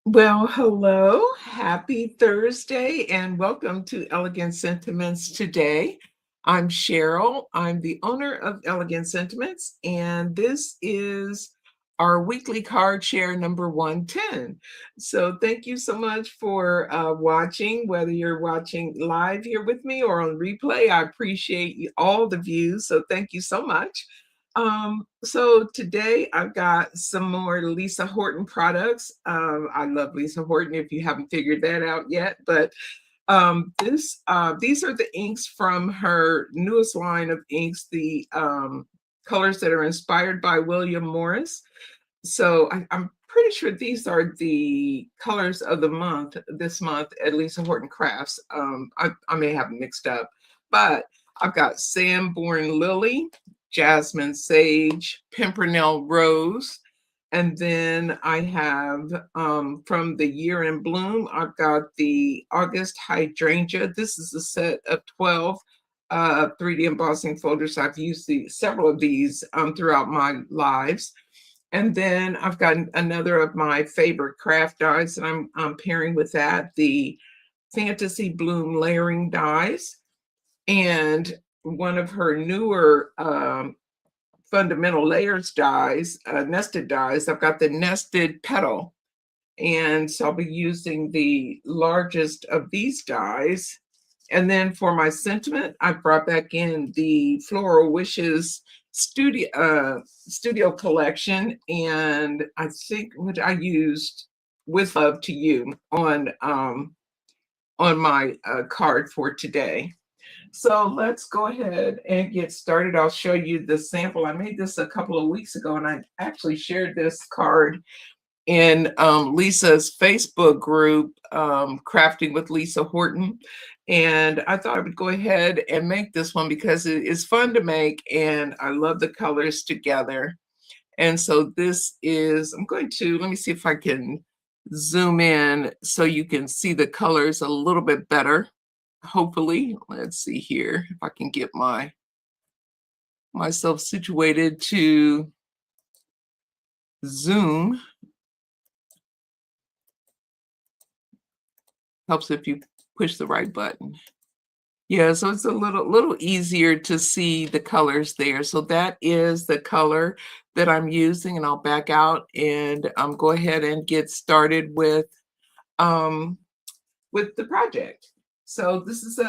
Well, hello, happy Thursday, and welcome to Elegant Sentiments today. I'm Cheryl. I'm the owner of Elegant Sentiments, and this is our weekly card share number 110. So, thank you so much for watching, whether you're watching live here with me or on replay. I appreciate all the views, so thank you so much. So today I've got some more Lisa Horton products. I love Lisa Horton if you haven't figured that out yet, but these are the inks from her newest line of inks, the colors that are inspired by William Morris. So I'm pretty sure these are the colors of the month this month at Lisa Horton Crafts. I may have them mixed up, but I've got Sambourne Lily, Jasmine Sage, Pimpernel Rose, and then I have from the Year in Bloom, I've got the August Hydrangea. This is a set of 12 3D embossing folders. I've used several of these throughout my lives. And then I've got another of my favorite craft dies that I'm pairing with that, the Fantasy Bloom layering dies. And one of her newer fundamental layers dies, nested dies, I've got the nested petal. And so I'll be using the largest of these dies. And then for my sentiment, I brought back in the Floral Wishes studio collection, and I think what I used with love to you on my card for today. So let's go ahead and get started. I'll show you the sample. I made this a couple of weeks ago, and I actually shared this card in Lisa's Facebook group, Crafting with Lisa Horton. And I thought I would go ahead and make this one because it is fun to make and I love the colors together. And so this is, let me see if I can zoom in so you can see the colors a little bit better. Hopefully, let's see here if I can get myself situated to zoom. Helps if you push the right button. Yeah, so it's a little easier to see the colors there. So that is the color that I'm using, and I'll back out and go ahead and get started um, with the project. So this is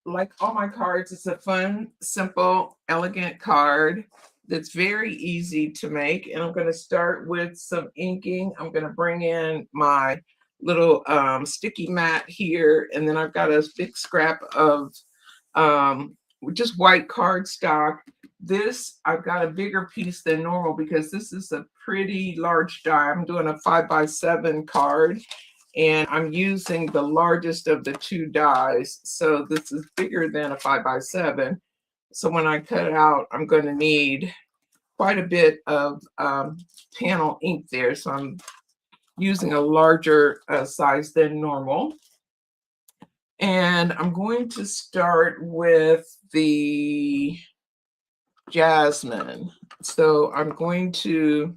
like all my cards, it's a fun, simple, elegant card that's very easy to make. And I'm going to start with some inking. I'm going to bring in my little sticky mat here, and then I've got a big scrap of just white cardstock. This, I've got a bigger piece than normal because this is a pretty large die. I'm doing a 5x7 card, and I'm using the largest of the two dies. So this is bigger than a 5x7. So when I cut it out, I'm going to need quite a bit of panel ink there. So I'm using a larger size than normal. And I'm going to start with the Jasmine. So I'm going to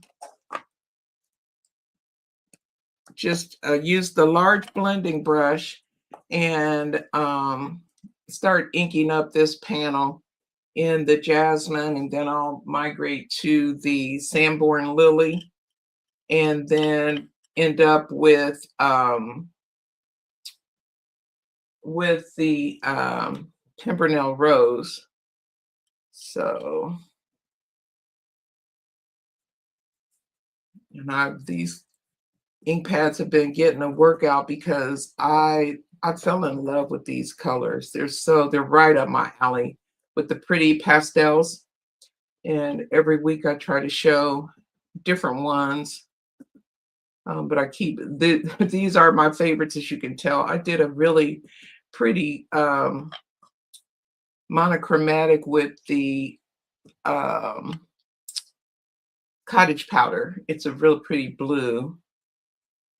just use the large blending brush and start inking up this panel in the Jasmine, and then I'll migrate to the Sambourne Lily, and then end up with the Pimpernel Rose. So, and these ink pads have been getting a workout because I fell in love with these colors. They're right up my alley with the pretty pastels. And every week I try to show different ones. But I keep these are my favorites, as you can tell. I did a really pretty monochromatic with the cottage powder. It's a real pretty blue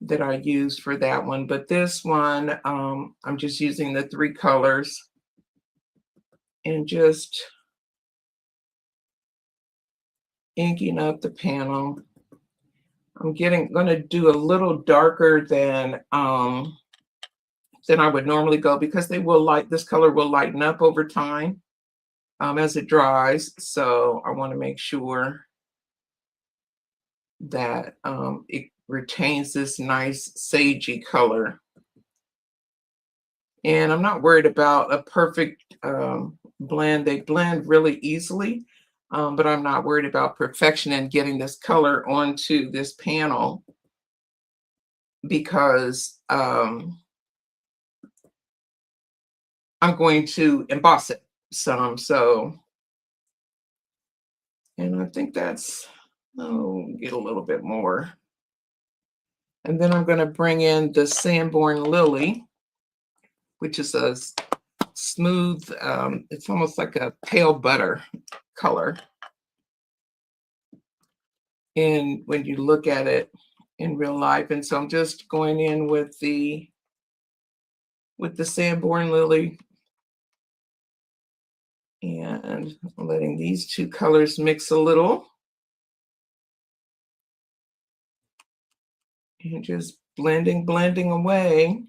that I used for that one. But this one, I'm just using the three colors and just inking up the panel. I'm gonna do a little darker than I would normally go because this color will lighten up over time as it dries. So I want to make sure that it retains this nice sagey color. And I'm not worried about a perfect blend. They blend really easily, but I'm not worried about perfection and getting this color onto this panel because I'm going to emboss it some. So, and I think get a little bit more. And then I'm going to bring in the Sambourne Lily, which is a smooth, it's almost like a pale butter color. And when you look at it in real life, and so I'm just going in with the Sambourne Lily and letting these two colors mix a little and just blending away.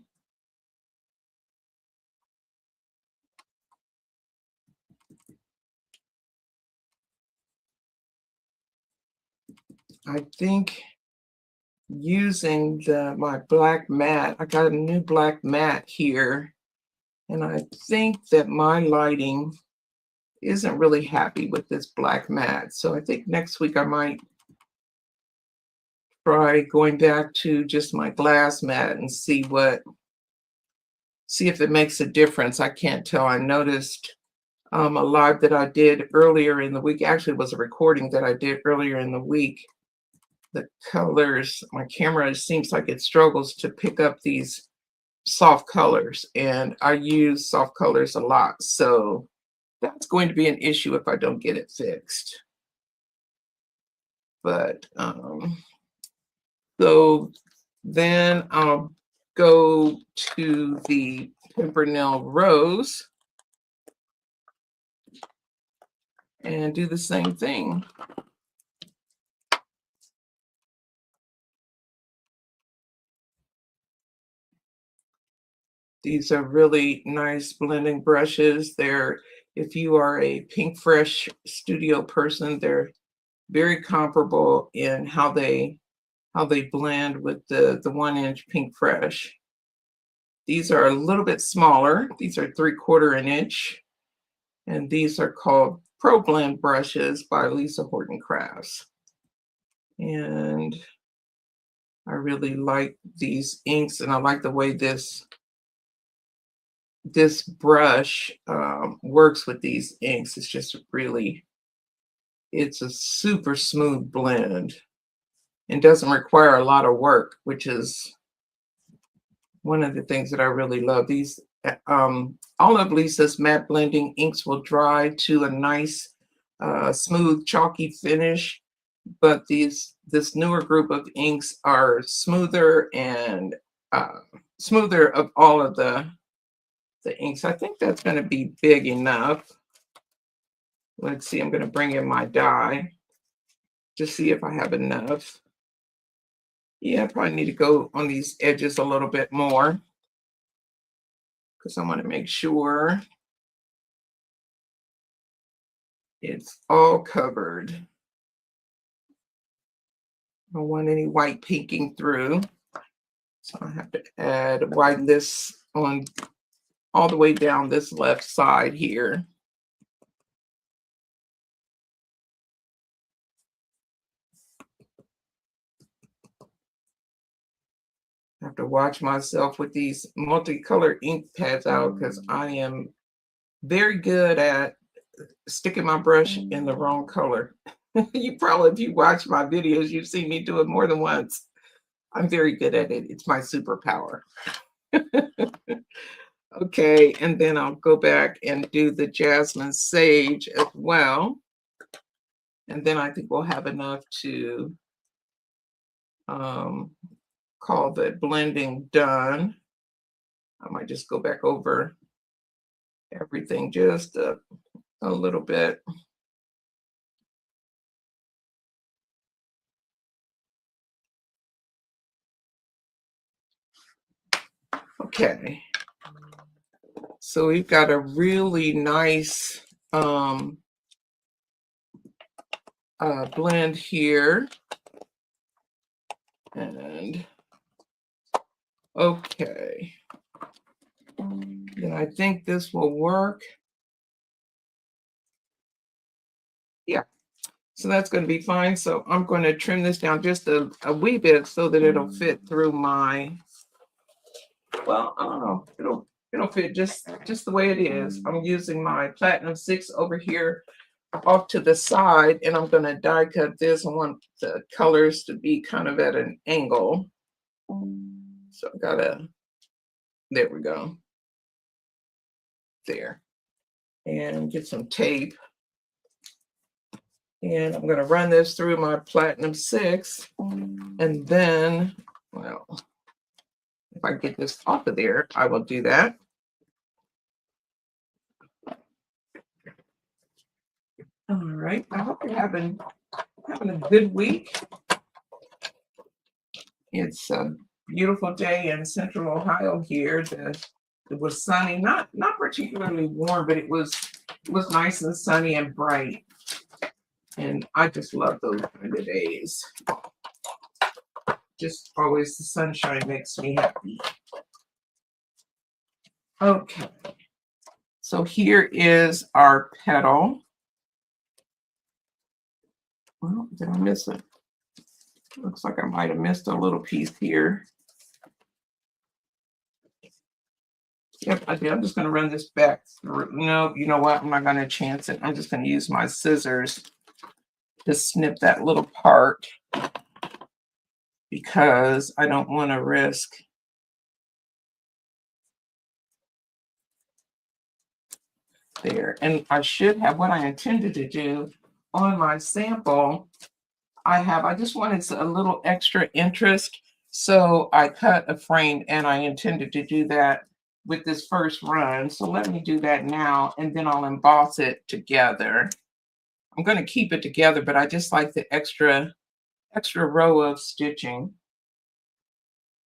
I think using my black mat, I got a new black mat here, and I think that my lighting isn't really happy with this black mat. So I think next week I might try going back to just my glass mat and see if it makes a difference. I can't tell. I noticed a live that I did earlier in the week. Actually, it was a recording that I did earlier in the week. The colors, my camera, it seems like it struggles to pick up these soft colors, and I use soft colors a lot. So that's going to be an issue if I don't get it fixed. But so then I'll go to the Pimpernel Rose and do the same thing. These are really nice blending brushes. If you are a Pink Fresh Studio person, they're very comparable in how they blend with the 1-inch Pink Fresh. These are a little bit smaller. These are 3/4 an inch, and these are called Pro Blend brushes by Lisa Horton Crafts. And I really like these inks, and I like the way this brush works with these inks. It's just it's a super smooth blend and doesn't require a lot of work, which is one of the things that I really love. These all of Lisa's matte blending inks will dry to a nice smooth chalky finish, but this newer group of inks are smoother and smoother of all of the inks. I think that's going to be big enough. Let's see, I'm going to bring in my dye to see if I have enough. Yeah, I probably need to go on these edges a little bit more because I want to make sure it's all covered. I don't want any white peeking through. So I have to add white this on all the way down this left side here. I have to watch myself with these multicolored ink pads out because I am very good at sticking my brush in the wrong color. You probably, if you watch my videos, you've seen me do it more than once. I'm very good at it. It's my superpower. Okay, and then I'll go back and do the Jasmine Sage as well. And then I think we'll have enough to call the blending done. I might just go back over everything just a little bit. Okay. So we've got a really nice blend here. And okay. Then I think this will work. Yeah. So that's going to be fine. So I'm going to trim this down just a wee bit so that it'll fit through my, well, I don't know. It'll fit just the way it is. I'm using my Platinum 6 over here off to the side, and I'm going to die cut this. I want the colors to be kind of at an angle. So I gotta, there we go. There. And get some tape. And I'm going to run this through my Platinum 6. And then, well, if I get this off of there, I will do that. All right. I hope you're having a good week. It's a beautiful day in Central Ohio here. It was sunny, not particularly warm, but it was nice and sunny and bright. And I just love those kind of days. Just always the sunshine makes me happy. Okay. So here is our petal. Well, did I miss it? Looks like I might have missed a little piece here. Yep, I did. I'm just going to run this back through. No, you know what? I'm not going to chance it. I'm just going to use my scissors to snip that little part because I don't want to risk there. And I should have what I intended to do on my sample. I just wanted a little extra interest. So I cut a frame and I intended to do that with this first run. So let me do that now and then I'll emboss it together. I'm going to keep it together, but I just like the extra row of stitching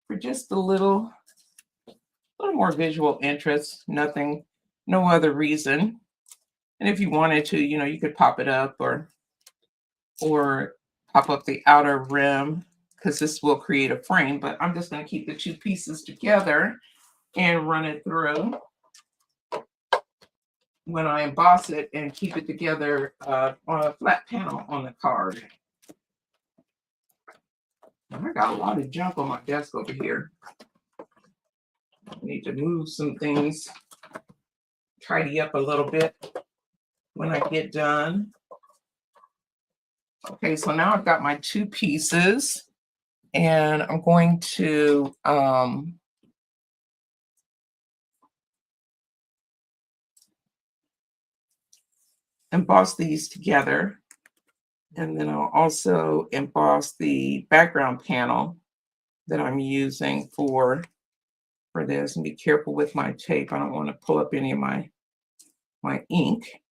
for just a little more visual interest, nothing, no other reason. And if you wanted to, you could pop it up or pop up the outer rim because this will create a frame, but I'm just going to keep the two pieces together and run it through when I emboss it and keep it together on a flat panel on the card. I got a lot of junk on my desk over here. I need to move some things, tidy up a little bit when I get done. Okay, so now I've got my two pieces and I'm going to emboss these together. And then I'll also emboss the background panel that I'm using for this. And be careful with my tape. I don't want to pull up any of my ink.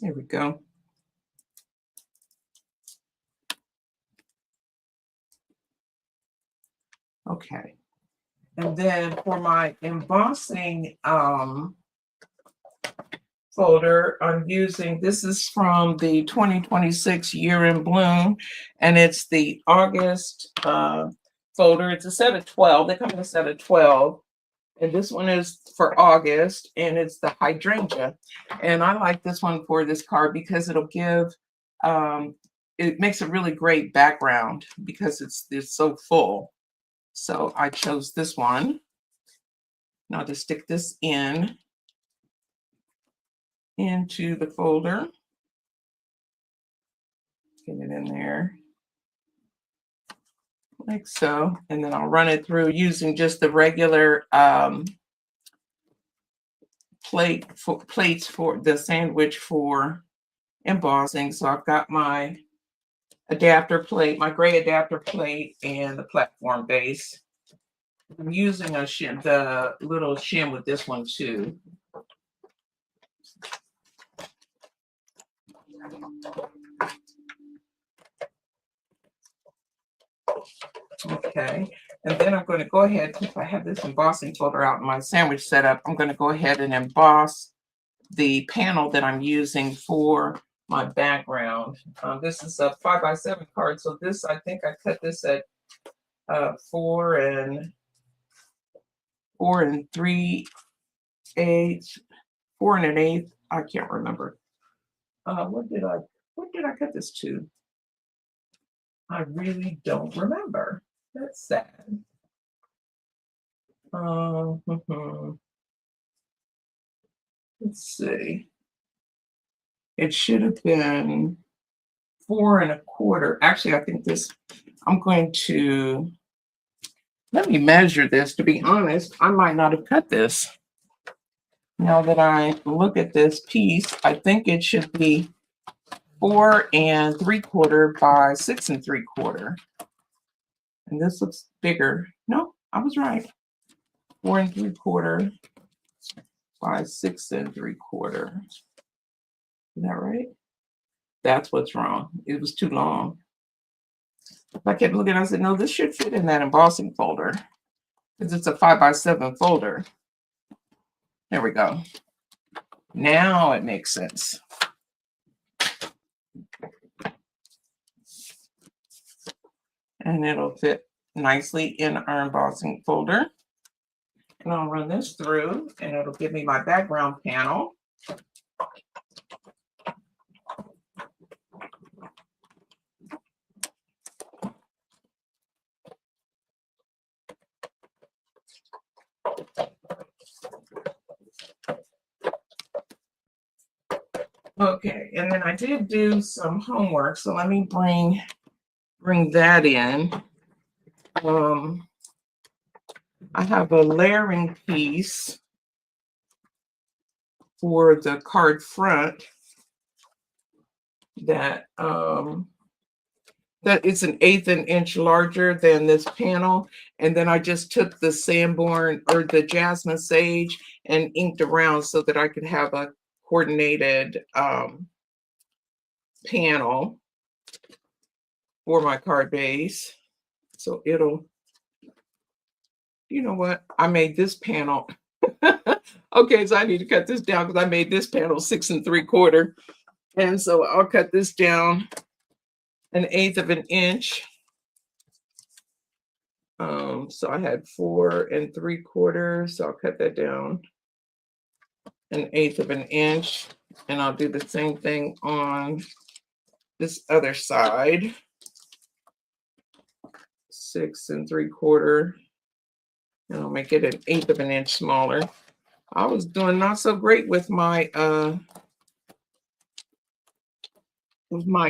There we go. Okay. And then for my embossing folder, I'm using, this is from the 2026 Year in Bloom, and it's the August folder. It's a set of 12. They come in a set of 12. And this one is for August, and it's the Hydrangea. And I like this one for this card because it'll give, it makes a really great background because it's so full. So I chose this one. Now to stick this into the folder. Get it in there like so. And then I'll run it through using just the regular plates for the sandwich for embossing. So I've got my adapter plate, my gray adapter plate, and the platform base. I'm using the little shim with this one too. Okay, and then I'm going to go ahead, if I have this embossing folder out in my sandwich setup, I'm going to go ahead and emboss the panel that I'm using for my background. This is a 5x7 card, so this, I think I cut this at 4 3/8, 4 1/8. I can't remember. What did I cut this to? I really don't remember. That's sad. Let's see. It should have been 4 1/4. Actually, I think this, I'm going to, let me measure this. To be honest, I might not have cut this. Now that I look at this piece, I think it should be 4 3/4 by 6 3/4. And this looks bigger. No, I was right. 4 3/4 by 6 3/4. Is that right? That's what's wrong. It was too long. I kept looking, I said, no, this should fit in that embossing folder because it's a 5x7 folder. There we go. Now it makes sense. And it'll fit nicely in our embossing folder. And I'll run this through and it'll give me my background panel. Okay, and then I did do some homework, so let me bring that in. I have a layering piece for the card front that that is an 1/8 an inch larger than this panel, and then I just took the Sambourne or the Jasmine Sage and inked around so that I could have a coordinated panel for my card base. So it'll, you know what? I made this panel. Okay, so I need to cut this down because I made this panel 6 3/4. And so I'll cut this down 1/8 of an inch. So I had 4 3/4, so I'll cut that down 1/8 of an inch, and I'll do the same thing on this other side. 6 3/4, and I'll make it 1/8 of an inch smaller. I was doing not so great with my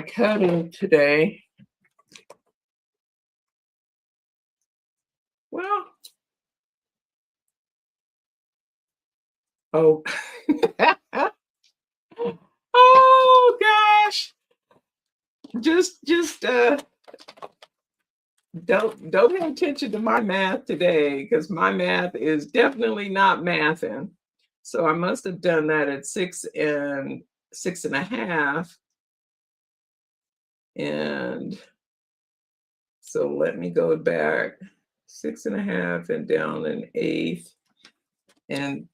cutting today. Well, oh, oh gosh, just don't pay attention to my math today because my math is definitely not mathing. So I must have done that at 6 1/2. And so let me go back 6 1/2 and down 1/8. And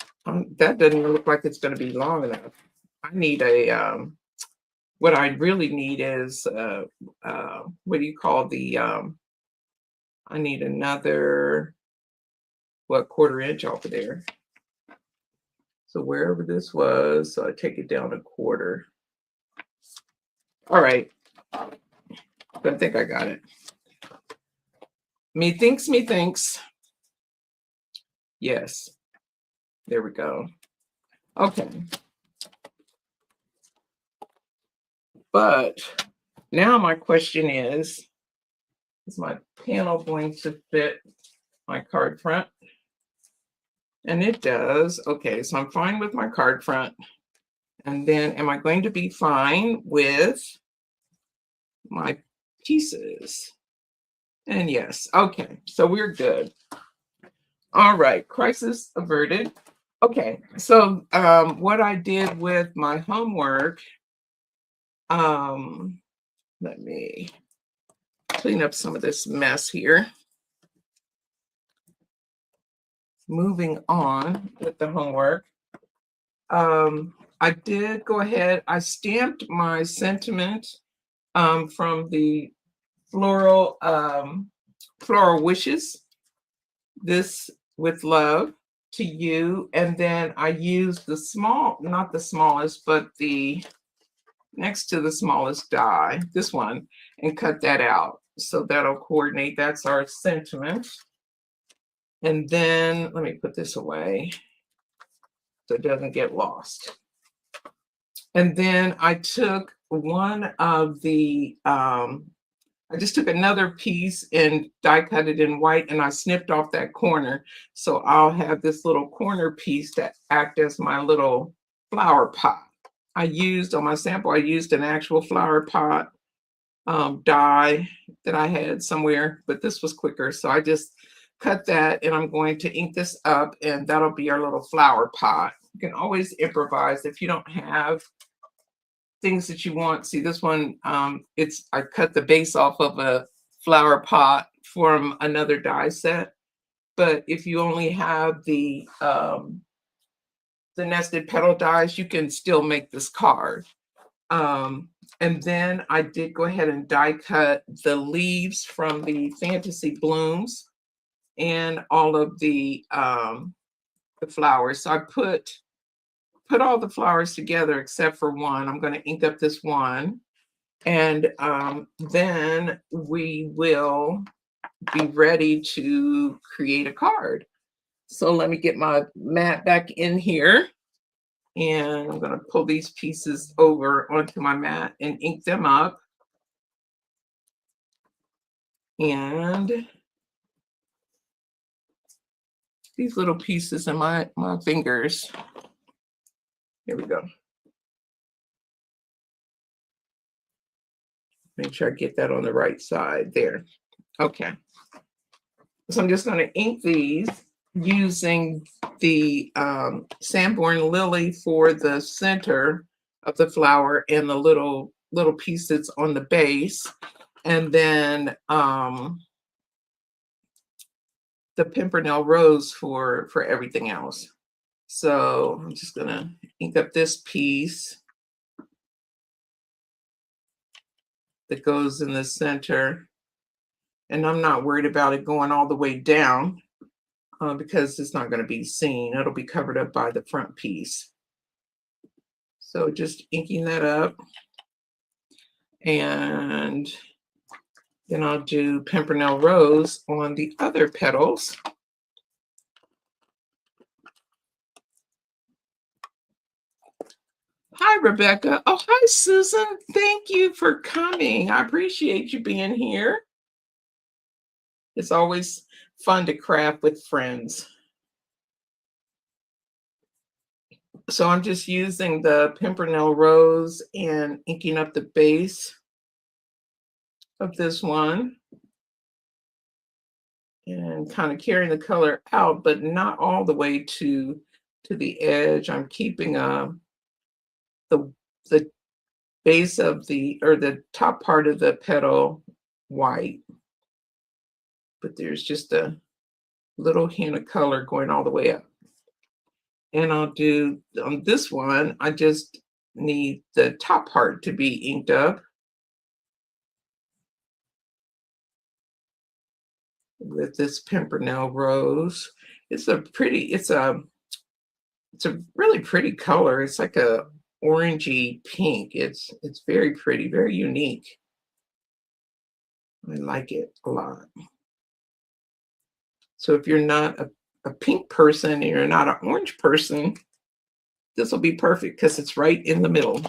that doesn't look like it's going to be long enough. I need a, what I really need is, what do you call the, I need another, what, 1/4 inch off of there. So wherever this was, so I take it down 1/4. All right. I think I got it. Me thinks. Yes. There we go. Okay. But now my question is my panel going to fit my card front? And it does. Okay, so I'm fine with my card front. And then am I going to be fine with my pieces? And yes, okay, so we're good. All right, crisis averted. Okay, so what I did with my homework, let me clean up some of this mess here. Moving on with the homework. I did go ahead, I stamped my sentiment from the Floral Wishes, this with love to you. And then I used the small, not the smallest, but the next to the smallest die, this one, and cut that out. So that'll coordinate. That's our sentiment. And then let me put this away so it doesn't get lost. And then I took one of the, I just took another piece and die cut it in white, and I snipped off that corner. So I'll have this little corner piece to act as my little flower pot. I used on my sample, I used an actual flower pot die that I had somewhere, but this was quicker. So I just cut that, and I'm going to ink this up, and that'll be our little flower pot. You can always improvise if you don't have things that you want. See, this one, I cut the base off of a flower pot from another die set. But if you only have the nested petal dies, you can still make this card. And then I did go ahead and die cut the leaves from the Fantasy Blooms and all of the flowers. So I put all the flowers together except for one. I'm going to ink up this one, and then we will be ready to create a card. So let me get my mat back in here, and I'm going to pull these pieces over onto my mat and ink them up. And these little pieces in my fingers. Here we go. Make sure I get that on the right side there. Okay. So I'm just going to ink these using the Sambourne Lily for the center of the flower and the little pieces on the base. And then the Pimpernel Rose for everything else. So I'm just going to ink up this piece that goes in the center. And I'm not worried about it going all the way down because it's not going to be seen. It'll be covered up by the front piece. So just inking that up. And then I'll do Pimpernel Rose on the other petals. Hi, Rebecca. Oh, hi, Susan. Thank you for coming. I appreciate you being here. It's always fun to craft with friends. So I'm just using the Pimpernel Rose and inking up the base of this one. And kind of carrying the color out, but not all the way to the edge. I'm keeping the base of the top part of the petal white, but there's just a little hint of color going all the way up. And I'll do on this one, I just need the top part to be inked up with this Pimpernel Rose. It's a really pretty color. It's like a orangey pink. It's very pretty, very unique. I like it a lot. So if you're not a pink person and you're not an orange person, this will be perfect because it's right in the middle.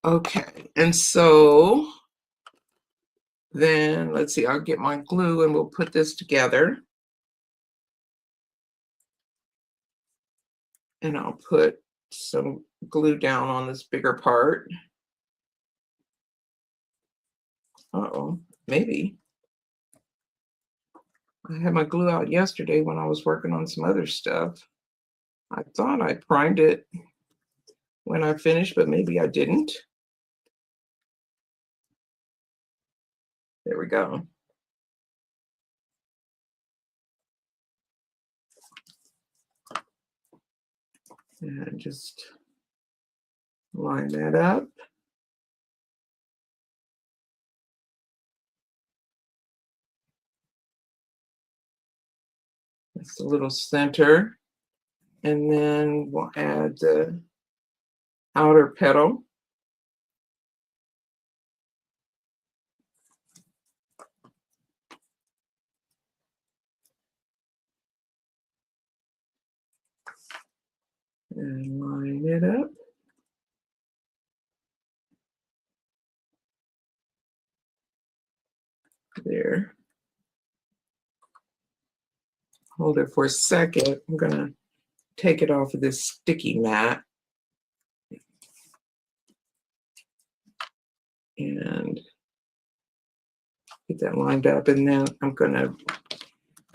Okay, and so then let's see, I'll get my glue and we'll put this together. And I'll put some glue down on this bigger part. Uh-oh, maybe. I had my glue out yesterday when I was working on some other stuff. I thought I primed it. when I finished, but maybe I didn't. There we go. And just line that up. That's the little center. And then we'll add the outer petal. And line it up. There. Hold it for a second. I'm going to take it off of this sticky mat. And get that lined up. And then I'm going to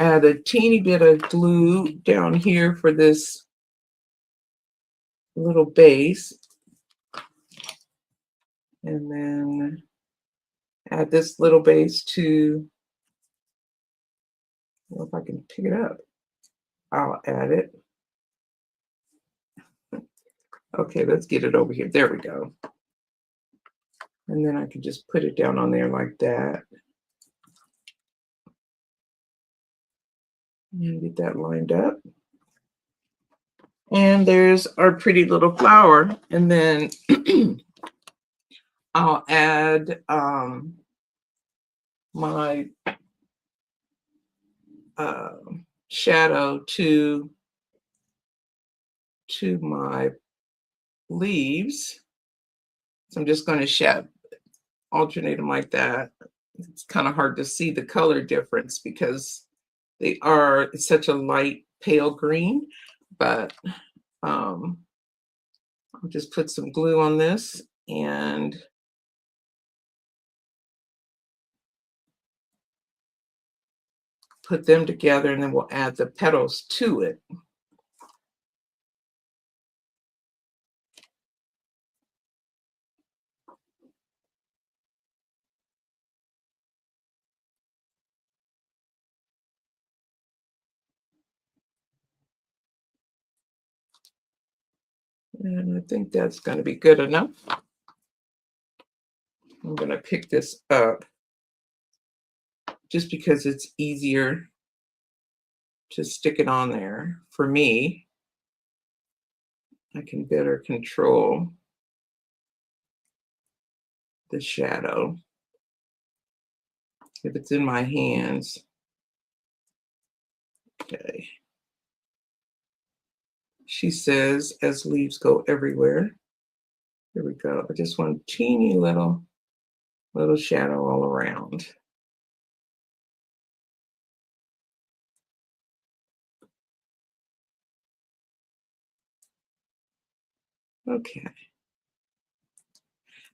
add a teeny bit of glue down here for this little base. And then add this little base to, well, if I can pick it up, I'll add it. Okay, let's get it over here. There we go. And then I can just put it down on there like that. And get that lined up. And there's our pretty little flower. And then I'll add my shadow to my leaves. So I'm just going to alternate them like that. It's kind of hard to see the color difference because it's such a light pale green, but I'll just put some glue on this and put them together, and then we'll add the petals to it. And I think that's going to be good enough. I'm going to pick this up just because it's easier to stick it on there. For me, I can better control the shadow if it's in my hands. Okay. She says, as leaves go everywhere. Here we go. I just want a teeny little shadow all around. Okay.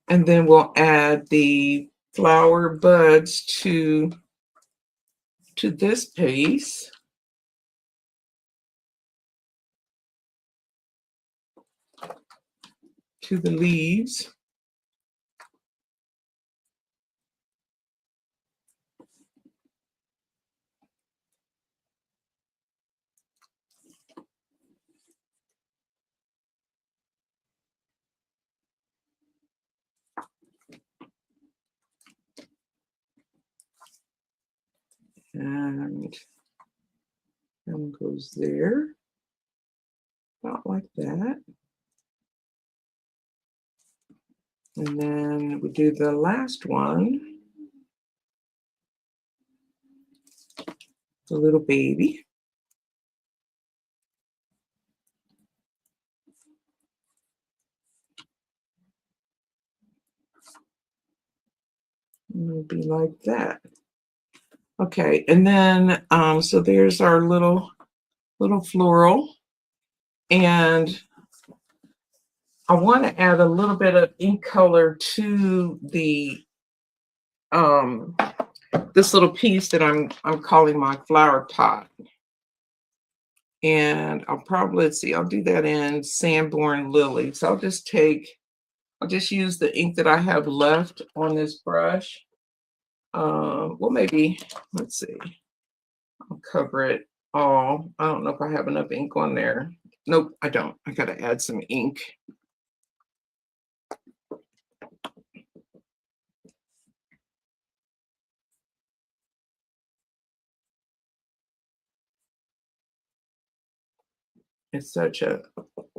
And then we'll add the flower buds to this piece. To the leaves. And one goes there, about like that. And then we do the last one, the little baby. And it'll be like that. Okay, and then so there's our little floral, and I want to add a little bit of ink color to the this little piece that I'm calling my flower pot. And I'll probably, let's see, I'll do that in Sambourne Lily. So I'll just use the ink that I have left on this brush. Well, maybe, let's see, I'll cover it all. I don't know if I have enough ink on there. Nope, I don't. I got to add some ink. It's such a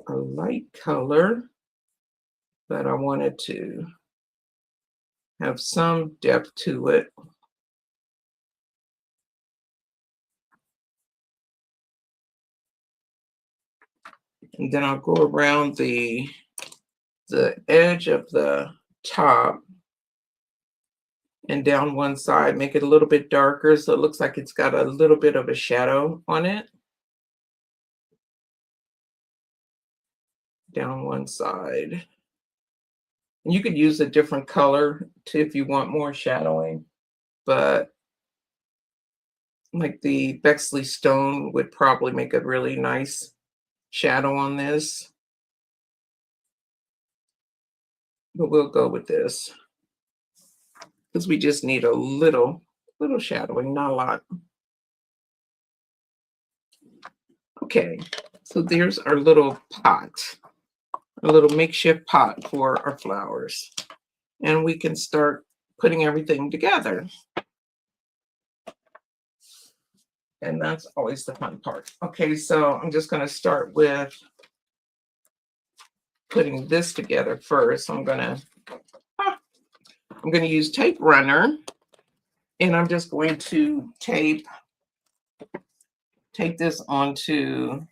light color, but I wanted to have some depth to it. And then I'll go around the edge of the top and down one side, make it a little bit darker so it looks like it's got a little bit of a shadow on it. Down one side. And you could use a different color too if you want more shadowing, but like the Bexley Stone would probably make a really nice shadow on this. But we'll go with this because we just need a little shadowing, not a lot. Okay, so there's our little pot, a little makeshift pot for our flowers. And we can start putting everything together. And that's always the fun part. Okay, so I'm just going to start with putting this together first. I'm going to use tape runner, and I'm just going to tape this onto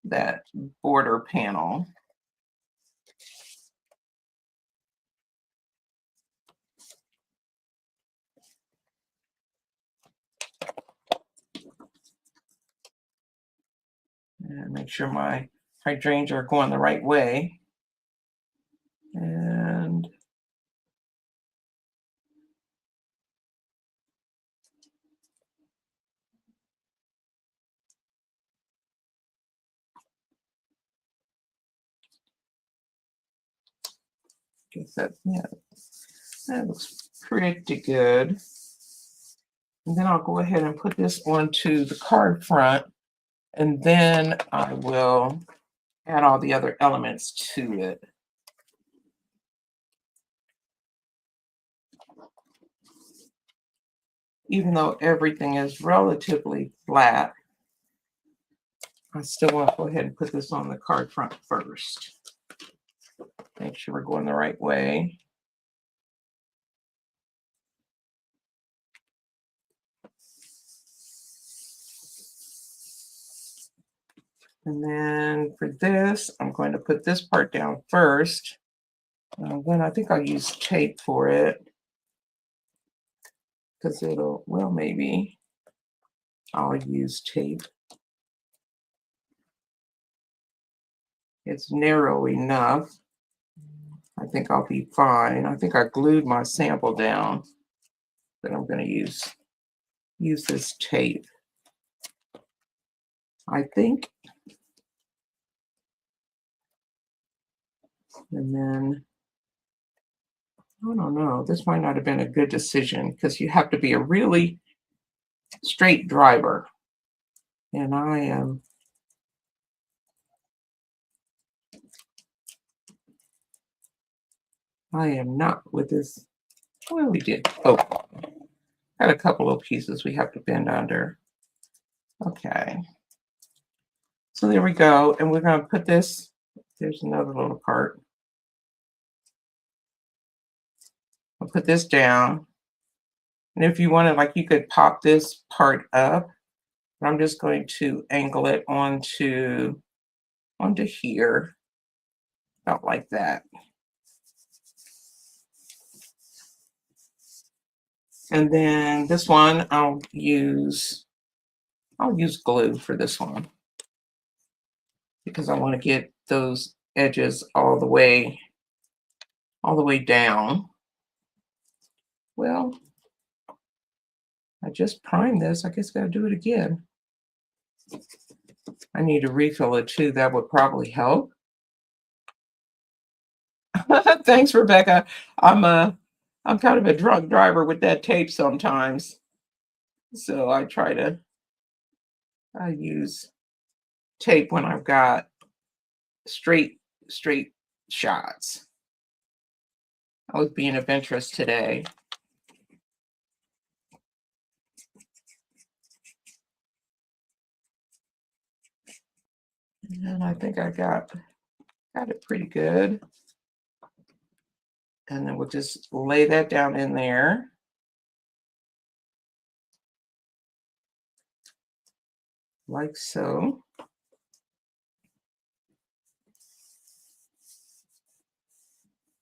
that border panel. And make sure my hydrangeas are going the right way. And guess that, yeah, that looks pretty good. And then I'll go ahead and put this onto the card front, and then I will add all the other elements to it. Even though everything is relatively flat, I still want to go ahead and put this on the card front first. Make sure we're going the right way. And then for this, I'm going to put this part down first. I think I'll use tape for it because it'll, well, maybe I'll use tape. It's narrow enough. I think I'll be fine. I think I glued my sample down, but I'm going to use this tape. I think. And then, I don't know, this might not have been a good decision because you have to be a really straight driver. And I am not with this. Well, we did. Oh, got a couple of pieces we have to bend under. Okay. So there we go. And we're going to put this, there's another little part. I'll put this down. And if you wanted, like, you could pop this part up. But I'm just going to angle it onto here. About like that. And then this one, I'll use glue for this one because I want to get those edges all the way down. Well, I just primed this. I guess I gotta do it again. I need to refill it too. That would probably help. Thanks, Rebecca. I'm a I'm kind of a drunk driver with that tape sometimes. So I use tape when I've got straight straight shots. I was being adventurous today. And I think I got it pretty good. And then we'll just lay that down in there. Like so.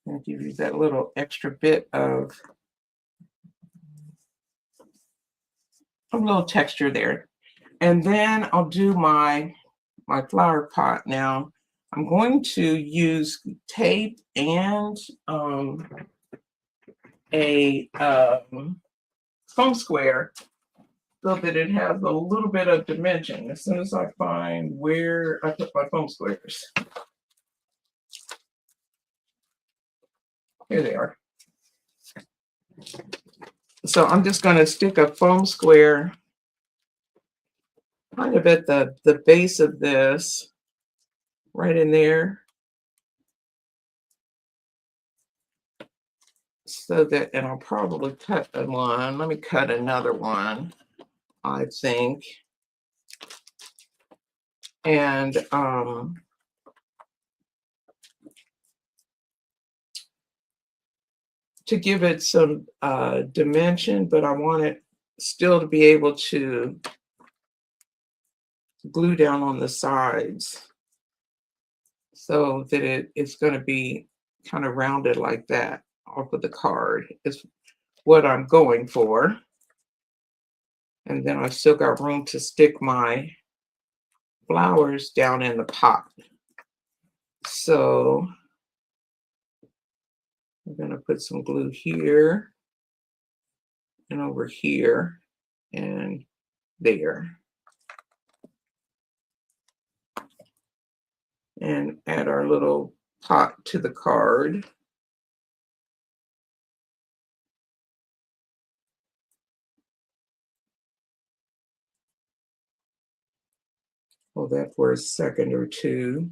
And give you that little extra bit of a little texture there. And then I'll do my flower pot now. I'm going to use tape and a foam square so that it has a little bit of dimension as soon as I find where I put my foam squares. Here they are. So I'm just going to stick a foam square kind of at the base of this, right in there. So that, and I'll probably cut one. Let me cut another one, I think. And to give it some dimension, but I want it still to be able to glue down on the sides so that it's going to be kind of rounded like that off of the card is what I'm going for. And then I've still got room to stick my flowers down in the pot. So I'm going to put some glue here and over here and there. And add our little pot to the card. Hold that for a second or two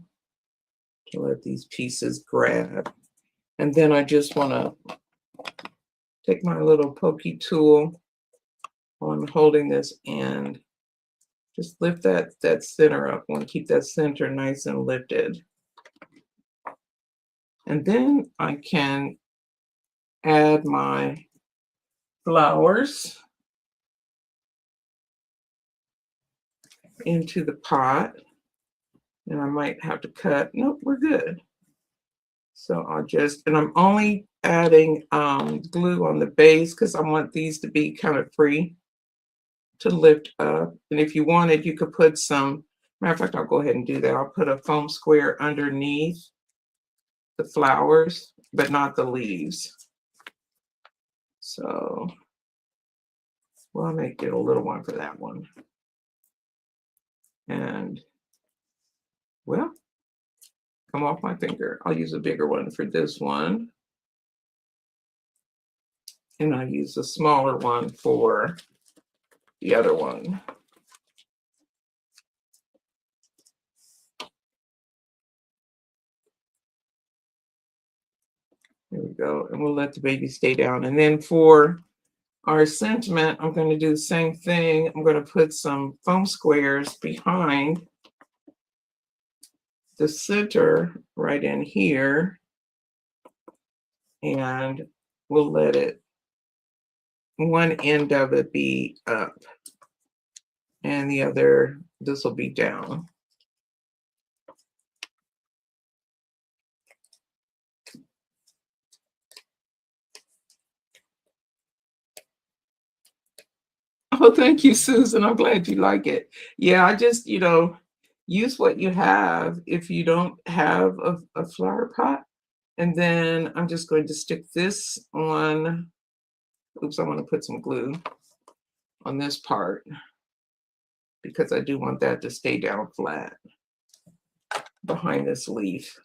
to let these pieces grab. And then I just want to take my little pokey tool while I'm holding this and just lift that center up. I want to keep that center nice and lifted. And then I can add my flowers into the pot. And I might have to cut. Nope, we're good. So I'll just, and I'm only adding glue on the base because I want these to be kind of free to lift up. And if you wanted, you could put some, matter of fact, I'll go ahead and do that. I'll put a foam square underneath the flowers, but not the leaves. So, well, I may get a little one for that one. And, well, come off my finger. I'll use a bigger one for this one. And I'll use a smaller one for the other one. There we go. And we'll let the baby stay down. And then for our sentiment, I'm going to do the same thing. I'm going to put some foam squares behind the center right in here. And we'll let it, one end of it be up. And the other, this will be down. Oh, thank you, Susan. I'm glad you like it. Yeah, I just, use what you have if you don't have a flower pot. And then I'm just going to stick this on, oops, I want to put some glue on this part. because I do want that to stay down flat behind this leaf.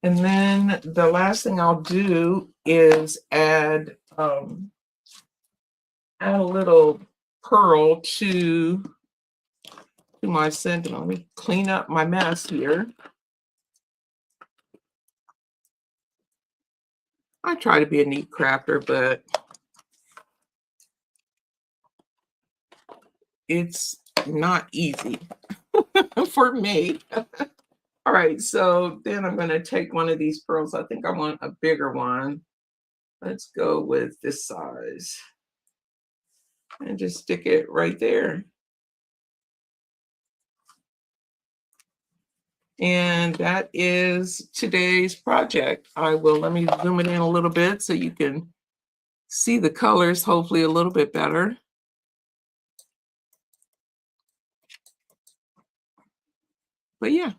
And then the last thing I'll do is add a little pearl to my sentinel. Let me clean up my mess here. I try to be a neat crafter, but it's not easy for me. All right, so then I'm going to take one of these pearls. I think I want a bigger one. Let's go with this size and just stick it right there. And that is today's project. Let me zoom it in a little bit so you can see the colors hopefully a little bit better. But yeah,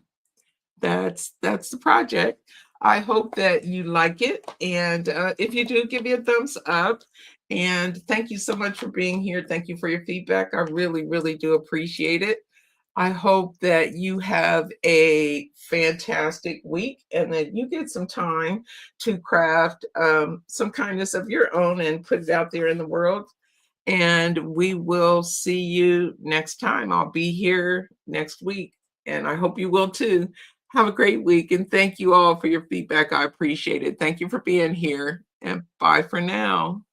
that's the project. I hope that you like it, and if you do, give me a thumbs up. And thank you so much for being here. Thank you for your feedback. I really, really do appreciate it. I hope that you have a fantastic week and that you get some time to craft some kindness of your own and put it out there in the world. And we will see you next time. I'll be here next week, and I hope you will too. Have a great week, and thank you all for your feedback. I appreciate it. Thank you for being here, and bye for now.